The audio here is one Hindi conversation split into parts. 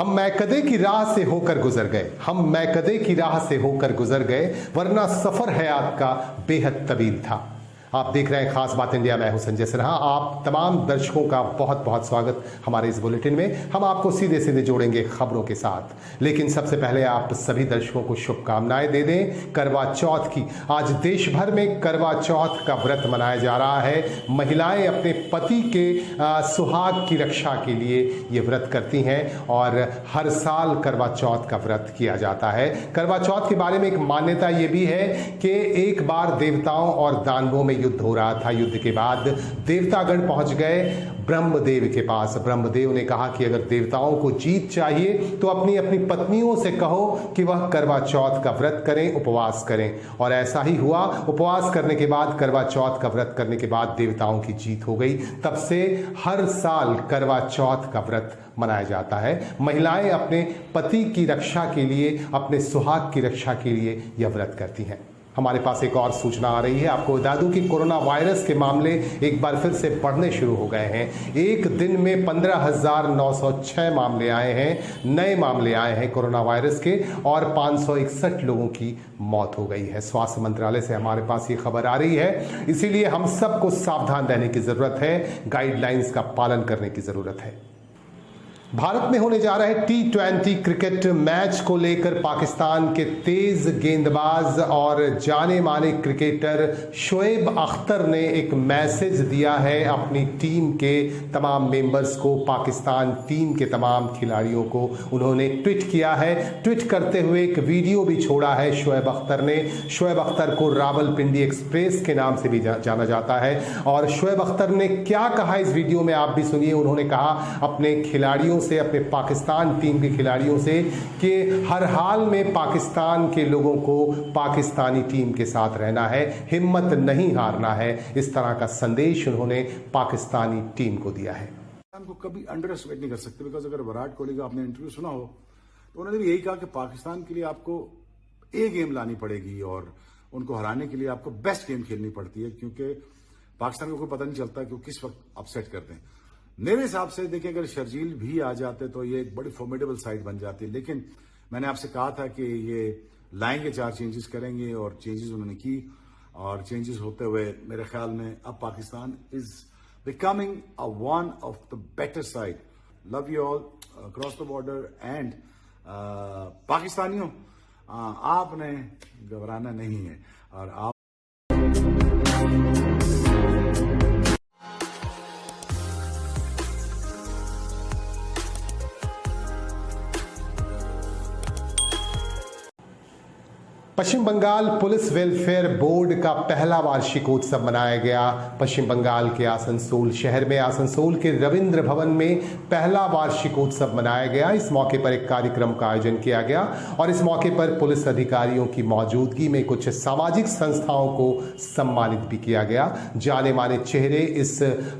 हम मैकदे की राह से होकर गुजर गए, हम मैकदे की राह से होकर गुजर गए, वरना सफर हयात का बेहद तवील था। आप देख रहे हैं खास बात इंडिया, मैं हूं संजय सिन्हा। आप तमाम दर्शकों का बहुत बहुत स्वागत हमारे इस बुलेटिन में। हम आपको सीधे सीधे जोड़ेंगे खबरों के साथ, लेकिन सबसे पहले आप सभी दर्शकों को शुभकामनाएं दे दें करवा चौथ की। आज देश भर में करवा चौथ का व्रत मनाया जा रहा है। महिलाएं अपने पति के सुहाग की रक्षा के लिए ये व्रत करती हैं और हर साल करवा चौथ का व्रत किया जाता है। करवा चौथ के बारे में एक मान्यता ये भी है कि एक बार देवताओं और दानवों में युद्ध हो रहा था। युद्ध के बाद देवतागण पहुंच गए ब्रह्मदेव के पास। ब्रह्मदेव ने कहा कि अगर देवताओं को जीत चाहिए तो अपनी अपनी पत्नियों से कहो कि वह करवा चौथ का व्रत करें, उपवास करें। और ऐसा ही हुआ। उपवास करने के बाद, करवा चौथ का व्रत करने के बाद देवताओं की जीत हो गई। तब से हर साल करवा चौथ का व्रत मनाया जाता है। महिलाएं अपने पति की रक्षा के लिए, अपने सुहाग की रक्षा के लिए यह व्रत करती हैं। हमारे पास एक और सूचना आ रही है। आपको बता दूं कि कोरोना वायरस के मामले एक बार फिर से बढ़ने शुरू हो गए हैं। एक दिन में 15,906 मामले आए हैं, नए मामले आए हैं कोरोना वायरस के, और 561 लोगों की मौत हो गई है। स्वास्थ्य मंत्रालय से हमारे पास ये खबर आ रही है। इसीलिए हम सबको सावधान रहने की जरूरत है, गाइडलाइंस का पालन करने की जरूरत है। भारत में होने जा रहे T20 क्रिकेट मैच को लेकर पाकिस्तान के तेज गेंदबाज और जाने माने क्रिकेटर शोएब अख्तर ने एक मैसेज दिया है अपनी टीम के तमाम मेंबर्स को, पाकिस्तान टीम के तमाम खिलाड़ियों को। उन्होंने ट्वीट किया है। ट्वीट करते हुए एक वीडियो भी छोड़ा है शोएब अख्तर ने। शोएब अख्तर को रावलपिंडी एक्सप्रेस के नाम से भी जाना जाता है। और शोएब अख्तर ने क्या कहा इस वीडियो में आप भी सुनिए। उन्होंने कहा अपने खिलाड़ियों से, अपने पाकिस्तान टीम के खिलाड़ियों से, कि हर हाल में पाकिस्तान के लोगों को पाकिस्तानी टीम के साथ रहना है, हिम्मत नहीं हारना है। इस तरह का संदेश उन्होंने पाकिस्तानी टीम को दिया है। को कभी अंडर एस्टिमेट नहीं कर सकते, बिकॉज अगर विराट कोहली का आपने इंटरव्यू सुना हो तो उन्होंने भी यही कहा कि पाकिस्तान के लिए आपको ए गेम लानी पड़ेगी और उनको हराने के लिए आपको बेस्ट गेम खेलनी पड़ती है, क्योंकि पाकिस्तान को कोई पता नहीं चलता कि वो किस वक्त अपसेट करते हैं। मेरे हिसाब से देखिए, अगर शर्जील भी आ जाते तो ये एक बड़ी फॉर्मिडेबल साइड बन जाती है। लेकिन मैंने आपसे कहा था कि ये लाएंगे, 4 चेंजेस करेंगे, और चेंजेस उन्होंने की। और चेंजेस होते हुए मेरे ख्याल में अब Pakistan is becoming a one of the better side. Love you all across the border. And पाकिस्तानियों, आपने घबराना नहीं है और आप पश्चिम बंगाल पुलिस वेलफेयर बोर्ड का पहला वार्षिकोत्सव मनाया गया। पश्चिम बंगाल के आसनसोल शहर में, आसनसोल के रविंद्र भवन में पहला वार्षिकोत्सव मनाया गया। इस मौके पर एक कार्यक्रम का आयोजन किया गया और इस मौके पर पुलिस अधिकारियों की मौजूदगी में कुछ सामाजिक संस्थाओं को सम्मानित भी किया गया। जाने माने चेहरे इस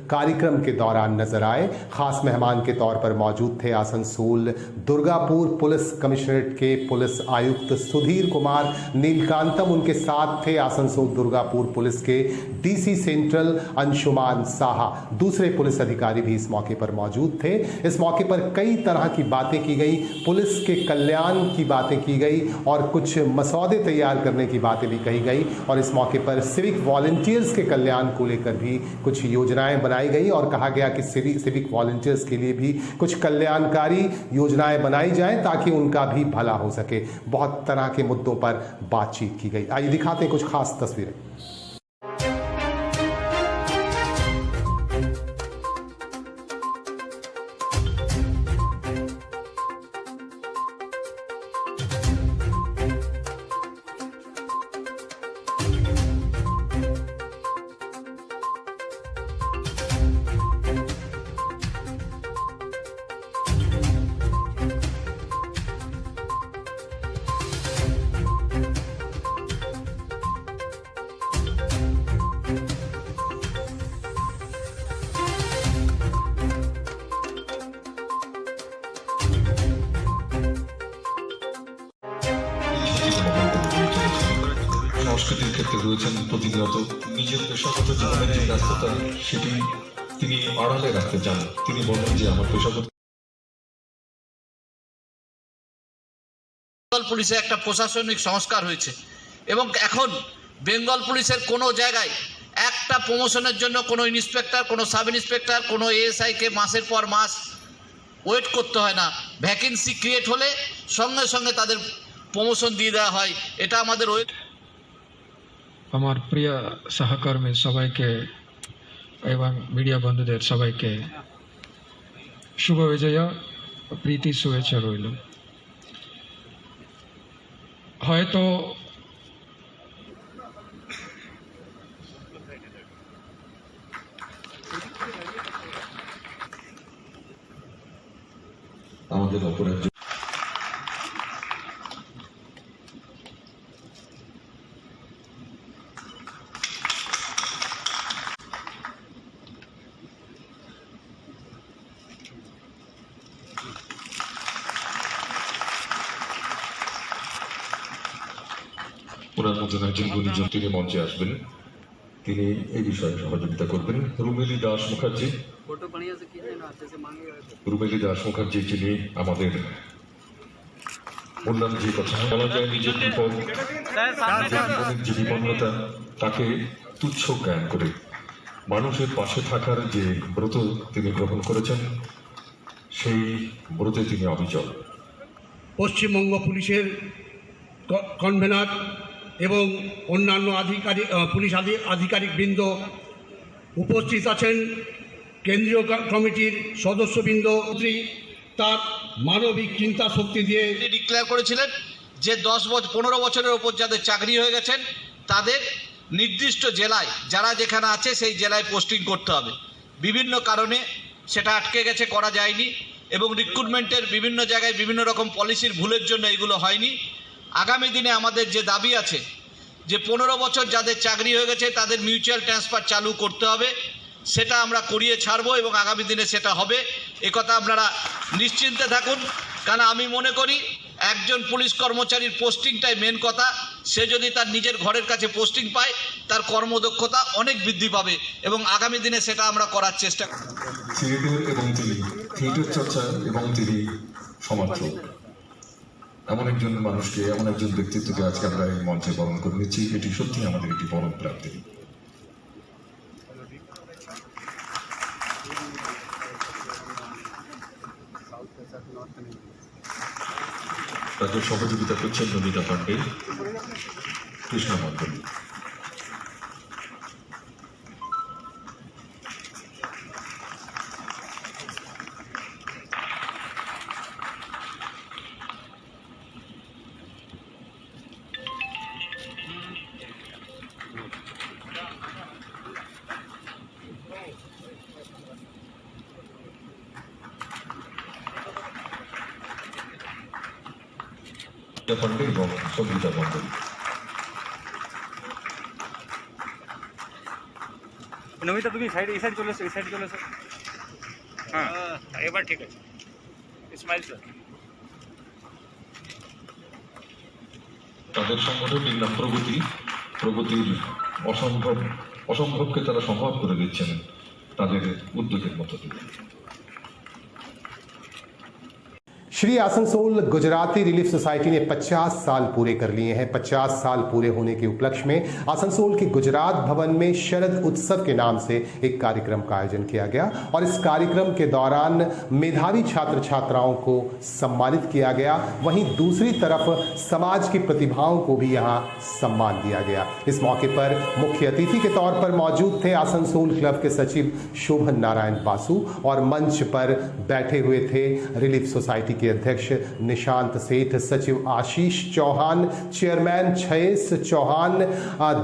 कार्यक्रम के दौरान नजर आए। खास मेहमान के तौर पर मौजूद थे आसनसोल दुर्गापुर पुलिस कमिश्नरेट के पुलिस आयुक्त सुधीर कुमार नीलकांतम। उनके साथ थे आसनसोल दुर्गापुर पुलिस के डीसी सेंट्रल अंशुमान साहा। दूसरे पुलिस अधिकारी भी इस मौके पर मौजूद थे। इस मौके पर कई तरह की बातें की गई, पुलिस के कल्याण की बातें की गई और कुछ मसौदे तैयार करने की बातें भी कही गई। और इस मौके पर सिविक वॉलंटियर्स के कल्याण को लेकर भी कुछ योजनाएं बनाई गई और कहा गया कि सिविक वॉलंटियर्स के लिए भी कुछ कल्याणकारी योजनाएं बनाई जाएं ताकि उनका भी भला हो सके। बहुत तरह के मुद्दों पर बातचीत की गई। आइए दिखाते हैं कुछ खास तस्वीरें। সংস্কৃতির ক্ষেত্রে রয়েছেন প্রতিনিয়ত। নিজের পেশাগত জীবনের যে ব্যস্ততা সেটি তিনি আড়ালে রাখতে চান। তিনি বলেন যে আমার পেশাগত বেঙ্গল পুলিশে একটা প্রশাসনিক সংস্কার হয়েছে এবং এখন বেঙ্গল পুলিশের কোনো জায়গায় একটা প্রমোশনের জন্য কোনো ইন্সপেক্টর, কোনো সাব ইন্সপেক্টর, কোনো এএসআইকে মাসের পর মাস ওয়েট করতে হয় না। ভ্যাকেন্সি ক্রিয়েট হলে সঙ্গে সঙ্গে তাদের প্রমোশন দিয়ে দেওয়া হয়। এটা আমাদের আমার প্রিয় সহকর্মী সবাইকে এবং মিডিয়া বন্ধুদের সবাইকে শুভ বিজয়া প্রীতি শুভেচ্ছা রইল। হয়তো আমাদের অপর একজন ওনার মতন একজন গুণীজন তিনি মঞ্চে আসবেন, তিনি এই বিষয়ে সহযোগিতা করবেন। রুমেলি দাস মুখার্জি, রুমেলি দাস মুখার্জি যিনি আমাদের বললাম যে কথা বলা যায় নিজের বিপদ, জীবনের যে বিপন্নতা তাকে তুচ্ছ জ্ঞান করে মানুষের পাশে থাকার যে ব্রত তিনি গ্রহণ করেছেন সেই ব্রতে তিনি অবিচল। পশ্চিমবঙ্গ পুলিশের কনভেনার এবং অন্যান্য পুলিশ আধিকারিকবৃন্দ উপস্থিত আছেন, কেন্দ্রীয় কমিটির সদস্যবৃন্দ, তার মানবিক চিন্তা শক্তি দিয়ে ডিক্লেয়ার করেছিলেন যে 15 বছরের ওপর যাদের চাকরি হয়ে গেছেন তাদের নির্দিষ্ট জেলায় যারা যেখানে আছে সেই জেলায় পোস্টিং করতে হবে। বিভিন্ন কারণে সেটা আটকে গেছে, করা যায়নি এবং রিক্রুটমেন্টের বিভিন্ন জায়গায় বিভিন্ন রকম পলিসির ভুলের জন্য এগুলো হয়নি। আগামী দিনে আমাদের যে দাবি আছে যে 15 বছর যাদের চাকরি হয়ে গেছে তাদের মিউচুয়াল ট্রান্সফার চালু করতে হবে, সেটা আমরা করিয়ে ছাড়বো এবং আগামী দিনে সেটা হবে। একথা আপনারা নিশ্চিন্তে থাকুন, কারণ আমি মনে করি একজন পুলিশ কর্মচারীর পোস্টিংটাই মেন কথা। সে যদি তার নিজের ঘরের কাছে পোস্টিং পায় তার কর্মদক্ষতা অনেক বৃদ্ধি পাবে এবং আগামী দিনে সেটা আমরা করার চেষ্টা করব। থিয়েটার এবং তিনি থিয়েটার চর্চা এবং তিনি সমার্থক এমন একজন মানুষকে, এমন একজন ব্যক্তিত্বকে আজকে আমরা এই মঞ্চে বরণ করে নিচ্ছি। এটি সত্যি আমাদের একটি বড় প্রাপ্তি। তাদের সহযোগিতা করছেন নমিতা পান্ডে, কৃষ্ণ মন্ডল। পান্ডে এবং সঙ্গীতা মন্ডল। নমিতা তুমি সাইড এই সাইড চলে এসো, এই সাইড চলে এসো। হ্যাঁ এবার ঠিক আছে। ইসমাইল স্যার, তাদের সংগঠনের নাম প্রগতির অসম্ভবকে তারা সম্ভব করে দিচ্ছেন তাদের উদ্যোগের মধ্য দিয়ে। श्री आसनसोल गुजराती रिलीफ सोसाइटी ने 50 साल पूरे कर लिए हैं। 50 साल पूरे होने के उपलक्ष्य में आसनसोल के गुजरात भवन में शरद उत्सव के नाम से एक कार्यक्रम का आयोजन किया गया और इस कार्यक्रम के दौरान मेधावी छात्र छात्राओं को सम्मानित किया गया। वहीं दूसरी तरफ समाज की प्रतिभाओं को भी यहाँ सम्मान दिया गया। इस मौके पर मुख्य अतिथि के तौर पर मौजूद थे आसनसोल क्लब के सचिव शोभन नारायण बासु और मंच पर बैठे हुए थे रिलीफ सोसाइटी के अध्यक्ष निशांत सेठ, सचिव आशीष चौहान, चेयरमैन छयेश चौहान,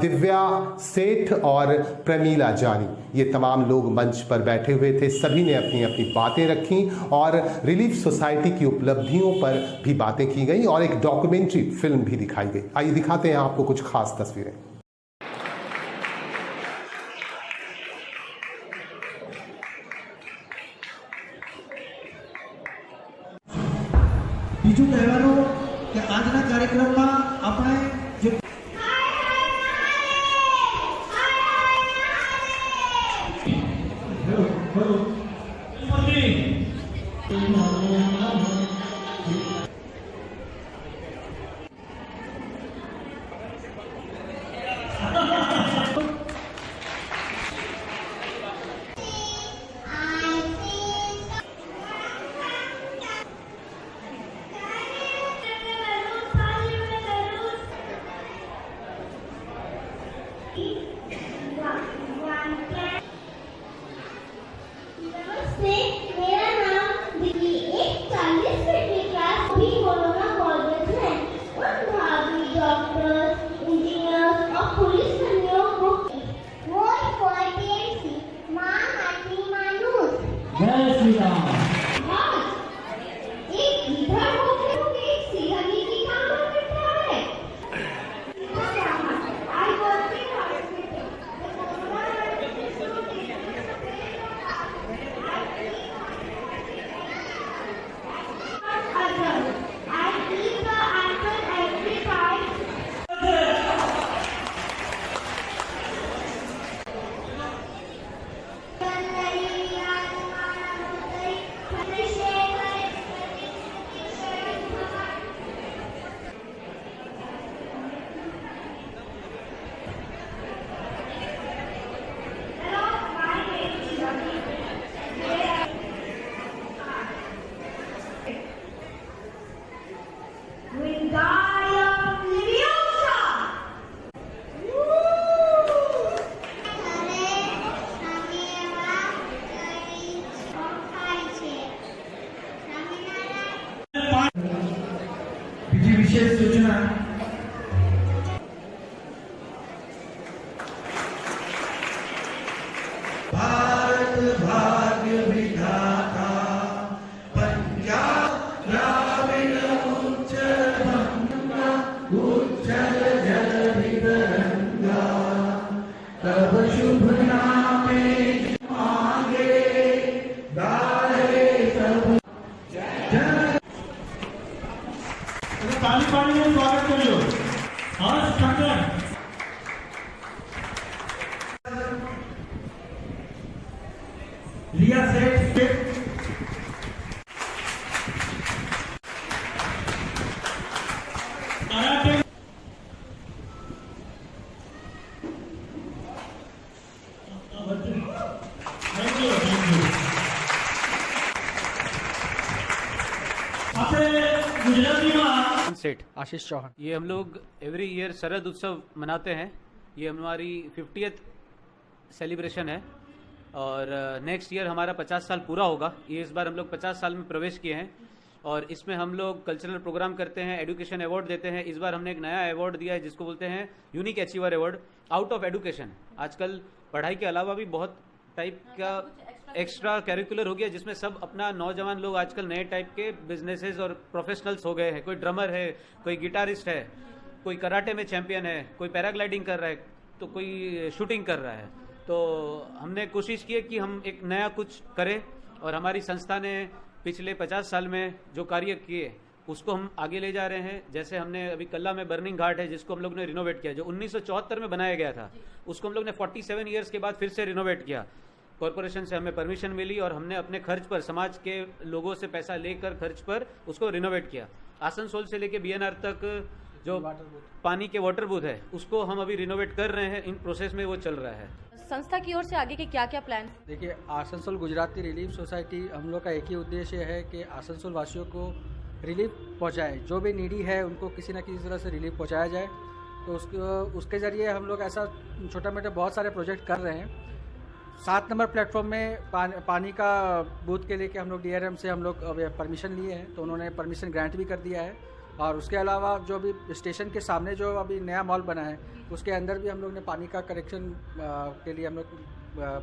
दिव्या सेठ और प्रमीला जानी। ये तमाम लोग मंच पर बैठे हुए थे। सभी ने अपनी अपनी बातें रखी और रिलीफ सोसाइटी की उपलब्धियों पर भी बातें की गई और एक डॉक्यूमेंट्री फिल्म भी दिखाई गई। आइए दिखाते हैं आपको कुछ खास तस्वीरें। બીજું કહેવાનું કે આજના કાર્યક્રમમાં આપણે જે सूचना भारत भाग्य विधाता पंजाब द्राविड उज्जल जल विरंगा तब शुभ नामे मांगे गाए सब ताली पानी में स्वागत करियो हर्ष ठक्कर रिया सेठ कराटे सेठ आशीष चौहान। ये हम लोग एवरी ईयर शरद उत्सव मनाते हैं। ये हमारी 50th सेलिब्रेशन है और नेक्स्ट ईयर हमारा 50 साल पूरा होगा। ये इस बार हम लोग 50 साल में प्रवेश किए हैं और इसमें हम लोग कल्चरल प्रोग्राम करते हैं, एजुकेशन अवार्ड देते हैं। इस बार हमने एक नया अवार्ड दिया है जिसको बोलते हैं unique achiever award out of education. आजकल पढ़ाई के अलावा भी बहुत टाइप का एक्स्ट्रा करिकुलर हो गया जिसमें सब अपना नौजवान लोग आजकल नए टाइप के बिजनेसेस और प्रोफेशनल्स हो गए हैं। कोई ड्रमर है, कोई गिटारिस्ट है, कोई कराटे में चैंपियन है, कोई पैराग्लाइडिंग कर रहा है, तो कोई शूटिंग कर रहा है। तो हमने कोशिश की है कि हम एक नया कुछ करें और हमारी संस्था ने पिछले 50 साल में जो कार्य किए उसको हम आगे ले जा रहे हैं। जैसे हमने अभी कल्ला में बर्निंग घाट है जिसको हम लोग ने रिनोवेट किया, जो 1974 में बनाया गया था, उसको हम लोग ने 47 ईयर्स के बाद फिर से रिनोवेट किया। कॉरपोरेशन से हमें परमिशन मिली और हमने अपने खर्च पर, समाज के लोगों से पैसा लेकर खर्च पर उसको रिनोवेट किया। आसनसोल से लेके बीएनआर तक जो पानी के वाटर बूथ है उसको हम अभी रिनोवेट कर रहे हैं। इन प्रोसेस में वो चल रहा है। संस्था की ओर से आगे के क्या क्या प्लान? देखिए, आसनसोल गुजराती रिलीफ सोसाइटी हम लोग का एक ही उद्देश्य है कि आसनसोल वासियों को रिलीफ पहुंचाए। जो भी नीडी है उनको किसी न किसी तरह से रिलीफ पहुंचाया जाए। तो उसके ज़रिए हम लोग ऐसा छोटा मोटा बहुत सारे प्रोजेक्ट कर रहे हैं। 7 नंबर प्लेटफॉर्म में पानी का बूथ के लिए हम लोग DRM से हम लोग परमिशन लिए हैं, तो उन्होंने परमिशन ग्रांट भी कर दिया है। और उसके अलावा जो भी स्टेशन के सामने जो अभी नया मॉल बना है उसके अंदर भी हम लोग ने पानी का कनेक्शन के लिए हम लोग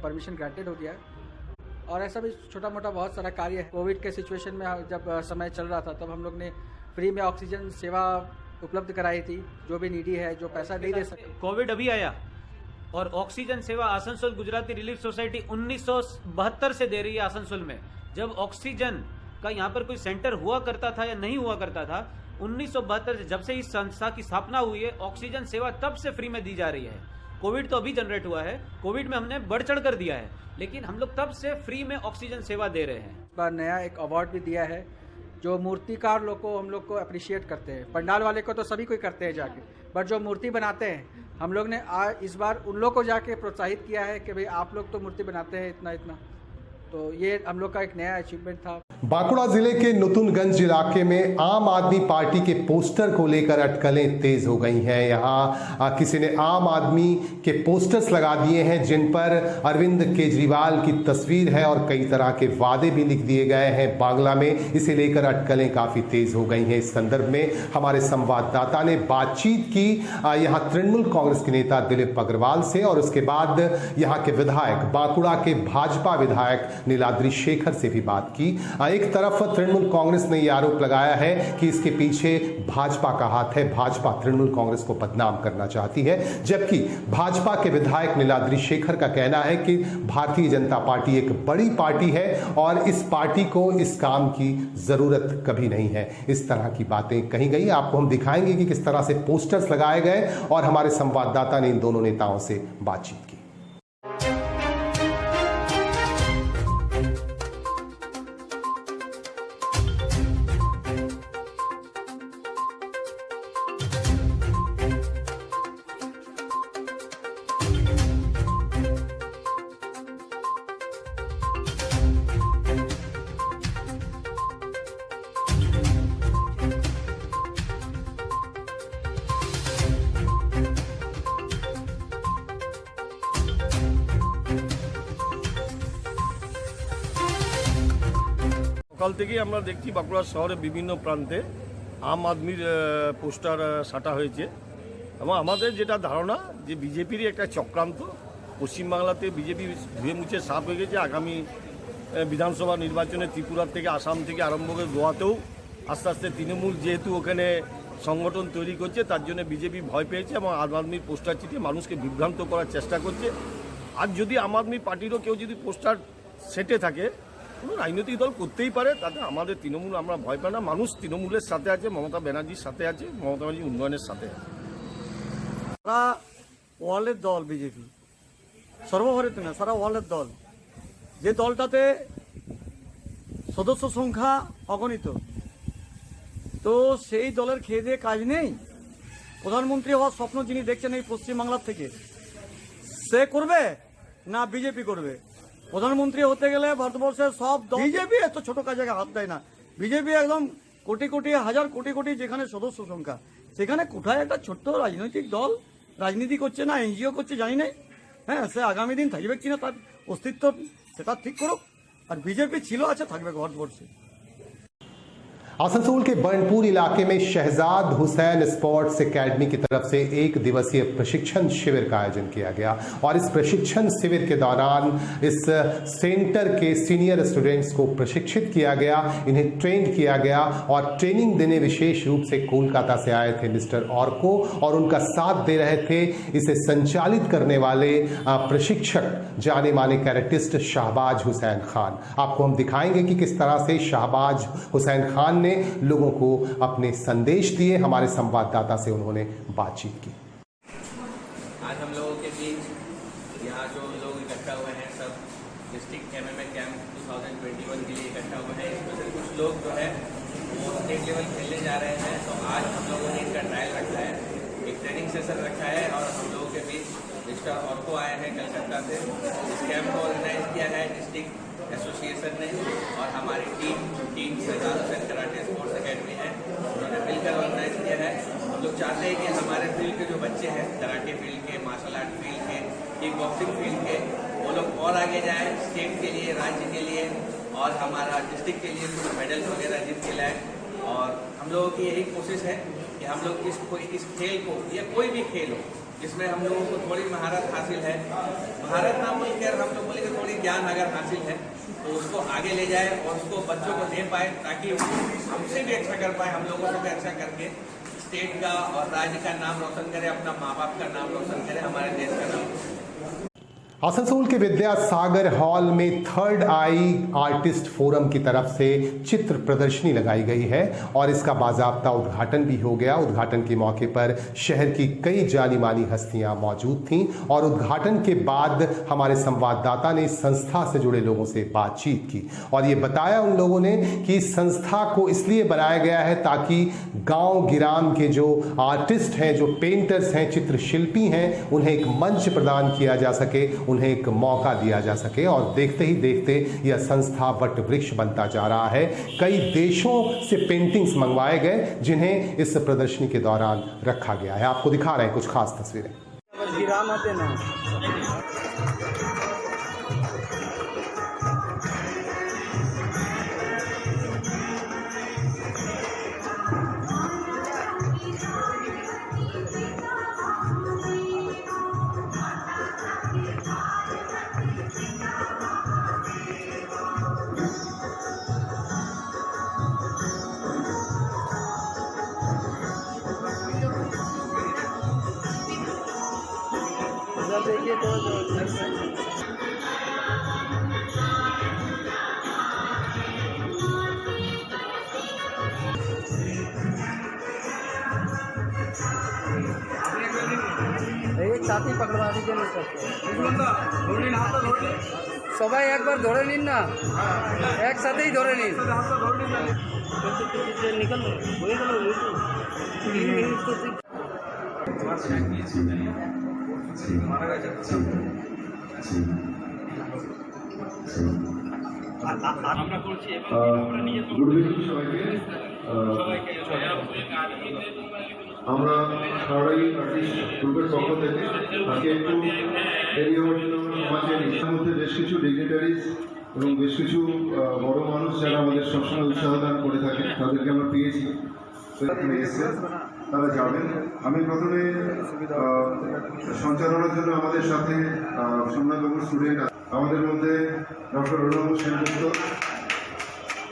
परमिशन ग्रांटेड हो दिया है। और ऐसा भी छोटा मोटा बहुत सारा कार्य है। कोविड के सिचुएशन में जब समय चल रहा था तब हम लोग ने फ्री में ऑक्सीजन सेवा उपलब्ध कराई थी। जो भी नीडी है, जो पैसा नहीं दे सकते, कोविड अभी आया और ऑक्सीजन सेवा आसनसोल गुजराती रिलीफ सोसाइटी 1972 से दे रही है। आसनसोल में जब ऑक्सीजन का यहाँ पर कोई सेंटर हुआ करता था या नहीं हुआ करता था, 1972 से, जब से इस संस्था की स्थापना हुई है, ऑक्सीजन सेवा तब से फ्री में दी जा रही है। कोविड तो अभी जनरेट हुआ है, कोविड में हमने बढ़ चढ़ कर दिया है, लेकिन हम लोग तब से फ्री में ऑक्सीजन सेवा दे रहे हैं। इस बार नया एक अवार्ड भी दिया है जो मूर्तिकार लोग को हम लोग को अप्रिशिएट करते हैं। पंडाल वाले को तो सभी कोई करते हैं जाके, बट जो मूर्ति बनाते हैं हम लोग ने इस बार उन लोग को जाके प्रोत्साहित किया है कि भाई आप लोग तो मूर्ति बनाते हैं इतना इतना। तो ये हम लोग का एक नया अचीवमेंट था। बांकुड़ा जिले के नतुनगंज इलाके में आम आदमी पार्टी के पोस्टर को लेकर अटकलें तेज हो गई हैं। यहाँ किसी ने आम आदमी के पोस्टर्स लगा दिए हैं जिन पर अरविंद केजरीवाल की तस्वीर है और कई तरह के वादे भी लिख दिए गए हैं बांग्ला में। इसे लेकर अटकलें काफी तेज हो गई हैं। इस संदर्भ में हमारे संवाददाता ने बातचीत की यहाँ तृणमूल कांग्रेस के नेता दिलीप अग्रवाल से और उसके बाद यहाँ के विधायक, बांकुड़ा के भाजपा विधायक नीलाद्री शेखर से भी बात की। एक तरफ तृणमूल कांग्रेस ने यह आरोप लगाया है कि इसके पीछे भाजपा का हाथ है, भाजपा तृणमूल कांग्रेस को बदनाम करना चाहती है, जबकि भाजपा के विधायक नीलाद्री शेखर का कहना है कि भारतीय जनता पार्टी एक बड़ी पार्टी है और इस पार्टी को इस काम की जरूरत कभी नहीं है। इस तरह की बातें कही गई। आपको हम दिखाएंगे कि किस तरह से पोस्टर्स लगाए गए और हमारे संवाददाता ने इन दोनों नेताओं से बातचीत की। সকাল থেকেই আমরা দেখছি বাঁকুড়া শহরে বিভিন্ন প্রান্তে আম আদমির পোস্টার সাটা হয়েছে এবং আমাদের যেটা ধারণা যে বিজেপিরই একটা চক্রান্ত। পশ্চিমবাংলাতে বিজেপি ধুয়ে মুছে সাফ হয়ে গেছে। আগামী বিধানসভা নির্বাচনে ত্রিপুরা থেকে আসাম থেকে আরম্ভ করে গোয়াতেও আস্তে আস্তে তৃণমূল যেহেতু ওখানে সংগঠন তৈরি করছে, তার জন্য বিজেপি ভয় পেয়েছে এবং আম আদমির পোস্টার চিটিয়ে মানুষকে বিভ্রান্ত করার চেষ্টা করছে। আর যদি আম আদমি পার্টিরও কেউ যদি পোস্টার সেটে থাকে, কোনো রাজনৈতিক দল করতেই পারে, তাতে আমাদের তৃণমূল আমরা ভয় পাই না। মানুষ তৃণমূলের সাথে আছে, মমতা ব্যানার্জির সাথে আছে, মমতা ব্যানার্জি উন্নয়নের সাথে আছে। সারা ওয়ার্ল্ডের দল বিজেপি, সর্বভারতীয় না, সারা ওয়ার্ল্ডের দল, যে দলটাতে সদস্য সংখ্যা অগণিত, তো সেই দলের খেয়ে দিয়ে কাজ নেই। প্রধানমন্ত্রী হওয়ার স্বপ্ন যিনি দেখছেন এই পশ্চিমবাংলার থেকে, সে করবে না বিজেপি করবে? প্রধানমন্ত্রী হতে গেলে ভারতবর্ষের সব দল, বিজেপি এত ছোট কাজে হাত দেয় না। বিজেপি একদম কোটি কোটি, হাজার কোটি কোটি যেখানে সদস্য সংখ্যা, সেখানে কোথায় একটা ছোট্ট রাজনৈতিক দল রাজনীতি করছে না এনজিও করছে জানি না। হ্যাঁ, সে আগামী দিন থাকবে কিনা তার অস্তিত্ব সেটা ঠিক করুক। আর বিজেপি ছিল, আছে, থাকবে ভারতবর্ষে। आसनसोल के बर्नपुर इलाके में शहजाद हुसैन स्पोर्ट्स एकेडमी की तरफ से 1 दिवसीय प्रशिक्षण शिविर का आयोजन किया गया और इस प्रशिक्षण शिविर के दौरान इस सेंटर के सीनियर स्टूडेंट्स को प्रशिक्षित किया गया, इन्हें ट्रेंड किया गया और ट्रेनिंग देने विशेष रूप से कोलकाता से आए थे मिस्टर ऑर्को और उनका साथ दे रहे थे इसे संचालित करने वाले प्रशिक्षक जाने माने कैरेटिस्ट शाहबाज हुसैन खान। आपको हम दिखाएंगे कि किस तरह से शाहबाज हुसैन खान ने लोगों को अपने संदेश दिए। हमारे संवाददाता से उन्होंने बातचीत की। आज हम लोगों के बीच यहाँ जो लोग इकट्ठा हुए हैं, सब डिस्ट्रिक्ट MMA कैंप 2021 के लिए इकट्ठा हुए हैं। इसमें से कुछ लोग जो है वो स्टेट लेवल खेलने जा रहे हैं, तो आज हम लोगों ने इनका ट्रायल रखा है, एक ट्रेनिंग सेशन रखा है और हम लोगों के बीच मिस्टर ऑर्को आए हैं कलकत्ता से। इस कैंप को ऑर्गेनाइज किया है डिस्ट्रिक्ट एसोसिएशन ने और हमारी team Shahzad Hussain karate sports academy है, उन्होंने मिलकर ऑर्गेनाइज किया है। हम लोग चाहते हैं कि हमारे फील्ड के जो बच्चे हैं, कराटे फील्ड के, मार्शल आर्ट फील्ड के, किक बॉक्सिंग फील्ड के, वो लोग और आगे जाएँ स्टेट के लिए, राज्य के लिए और हमारा डिस्ट्रिक्ट के लिए कुछ मेडल वगैरह जीत के लाए। और हम लोगों की यही कोशिश है कि हम लोग इस खेल को, या कोई भी खेल हो जिसमें हम लोगों को थोड़ी महारत हासिल है, महारत ना बोलकर हम लोग बोलेंगे थोड़ी ज्ञान अगर हासिल है, तो उसको आगे ले जाए और उसको बच्चों को दे पाए, ताकि हमसे भी अच्छा कर पाए, हम लोगों को भी अच्छा करके स्टेट का और राज्य का नाम रोशन करे, अपना माँ बाप का नाम रोशन करे, हमारे देश का नाम। आसनसोल के विद्यासागर हॉल में थर्ड आई आर्टिस्ट फोरम की तरफ से चित्र प्रदर्शनी लगाई गई है और इसका बाजाब्ता उद्घाटन भी हो गया। उद्घाटन के मौके पर शहर की कई जानी मानी हस्तियां मौजूद थीं और उद्घाटन के बाद हमारे संवाददाता ने इस संस्था से जुड़े लोगों से बातचीत की और ये बताया उन लोगों ने कि इस संस्था को इसलिए बनाया गया है ताकि गांव गिराम के जो आर्टिस्ट हैं, जो पेंटर्स हैं, चित्रशिल्पी हैं, उन्हें एक मंच प्रदान किया जा सके, उन्हें एक मौका दिया जा सके। और देखते ही देखते यह संस्था वट वृक्ष बनता जा रहा है। कई देशों से पेंटिंग्स मंगवाए गए जिन्हें इस प्रदर्शनी के दौरान रखा गया है। आपको दिखा रहे हैं कुछ खास तस्वीरें। देखिए तो एक साथी पकड़वा दीजिए नहीं सकते সবাই একবার ধরে নিন না, একসাথেই ধরে নিন। নিকল হয়ে গেল 3 মিনিট তো মারা গেছে। আমরা করছি আমরা সারাই আর্টিস্ট গ্রুপের পক্ষ থেকে আজকে একটু দেরি হওয়ার জন্য সমাজের ইচ্ছার মধ্যে বেশ কিছু ডিগনিটারিজ এবং বেশ কিছু বড় মানুষ যারা আমাদের সবসময় উৎসাহ দান করে থাকে তাদেরকে আমরা পেয়েছি। এখানে এসেছেন তারা যাবেন। আমি প্রথমে সঞ্চালনার জন্য আমাদের সাথে সোমনাথবাবুর স্টুডেন্ট আমাদের মধ্যে ডক্টর অরুণবাবু সেনগুপ্ত,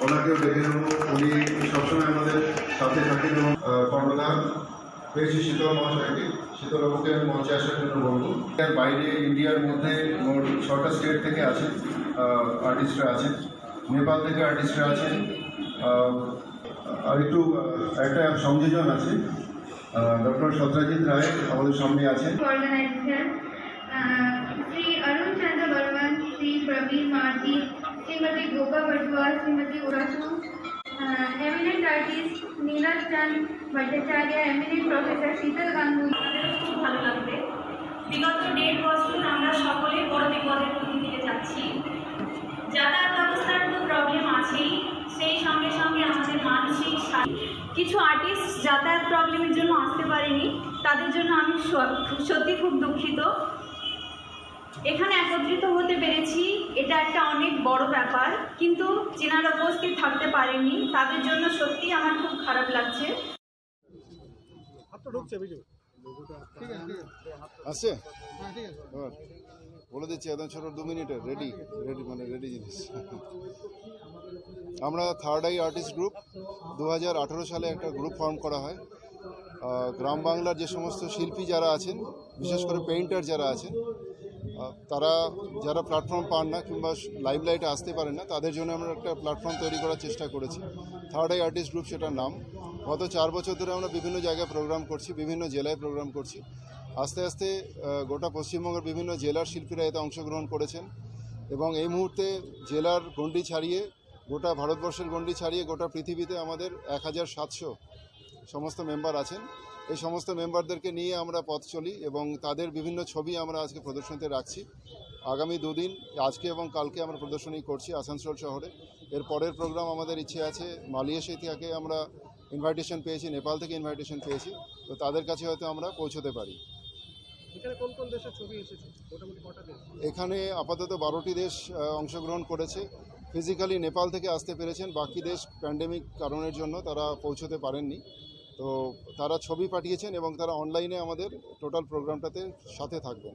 ওনাকেও ডেকে নেব। উনি সবসময় আমাদের সাথে থাকেন এবং কর্ণধার পেয়েছি শীতল মহাশয়কে। শীতলবাবুকে আমি মঞ্চে আসার জন্য বলবো। এর বাইরে ইন্ডিয়ার মধ্যে মোট 6টা স্টেট থেকে আছেন আর্টিস্টরা আছেন, নেপাল থেকে আর্টিস্টরা আছেন, আর একটু একটা সংযোজন আছে। ডক্টর সত্রাজিৎ রায় আমাদের সামনে আছেন। श्री अरुण चंद्र बर्मन, श्री प्रवीण मार्जी, श्रीमती गोपा बटुआ, श्रीमती उरासू, एमिनेंट आर्टिस्ट नीरज चंद भट्टाचार्य, एमिनेंट प्रोफेसर शीतल गांगुली। খুব ভালো লাগবে। বিগত 1.5 বছর আমরা সকলে বড় বিপদের মধ্যে দিয়ে যাচ্ছি। যাতায়াত ব্যবস্থার তো প্রবলেম আছেই, সেই সঙ্গে সঙ্গে আমাদের মানসিক কিছু আর্টিস্ট যাতায়াত প্রবলেমের জন্য আসতে পারেনি, তাদের জন্য আমি সত্যি খুব দুঃখিত। এখানে একত্রিত হতে পেরেছি, এটা একটা অনেক বড় ব্যাপার, কিন্তু যেনারা উপস্থিত থাকতে পারেননি তাদের জন্য সত্যি আমার খুব খারাপ লাগছে। আসছে বলে দিচ্ছি একদম ছোট 2 মিনিটের রেডি মানে রেডি জিনিস। আমরা থার্ড আই আর্টিস্ট গ্রুপ 2018 সালে একটা গ্রুপ ফর্ম করা হয়। গ্রাম বাংলার যে সমস্ত শিল্পী যারা আছেন, বিশেষ করে পেইন্টার যারা আছেন, তারা যারা প্ল্যাটফর্ম পান না কিংবা লাইমলাইটে আসতে পারেন না, তাদের জন্য আমরা একটা প্ল্যাটফর্ম তৈরি করার চেষ্টা করেছি। থার্ড আই আর্টিস্ট গ্রুপ সেটার নাম। গত 4 বছর ধরে আমরা বিভিন্ন জায়গায় প্রোগ্রাম করছি, বিভিন্ন জেলায় প্রোগ্রাম করছি। আস্তে আস্তে গোটা পশ্চিমবঙ্গের বিভিন্ন জেলার শিল্পীরা এতে অংশগ্রহণ করেছেন এবং এই মুহূর্তে জেলার গণ্ডি ছাড়িয়ে, গোটা ভারতবর্ষের গণ্ডি ছাড়িয়ে গোটা পৃথিবীতে আমাদের 1700 সমস্ত মেম্বার আছেন। এই সমস্ত মেম্বারদেরকে নিয়ে আমরা পথ চলি এবং তাদের বিভিন্ন ছবি আমরা আজকে প্রদর্শনীতে রাখছি। আগামী 2 দিন, আজকে এবং কালকে আমরা প্রদর্শনী করছি আসানসোল শহরে। এর পরের প্রোগ্রাম আমাদের ইচ্ছে আছে, মালয়েশিয়া থেকে আমরা ইনভাইটেশন পেয়েছি, নেপাল থেকে ইনভাইটেশন পেয়েছি, তো তাদের কাছে হয়তো আমরা পৌঁছতে পারি। এখানে আপাতত 12টি দেশ অংশগ্রহণ করেছে। ফিজিক্যালি নেপাল থেকে আসতে পেরেছেন, বাকি দেশ প্যান্ডেমিক কারণের জন্য তারা পৌঁছতে পারেননি। তো তারা ছবি পাঠিয়েছেন এবং তারা অনলাইনে আমাদের টোটাল প্রোগ্রামটাতে সাথে থাকবেন।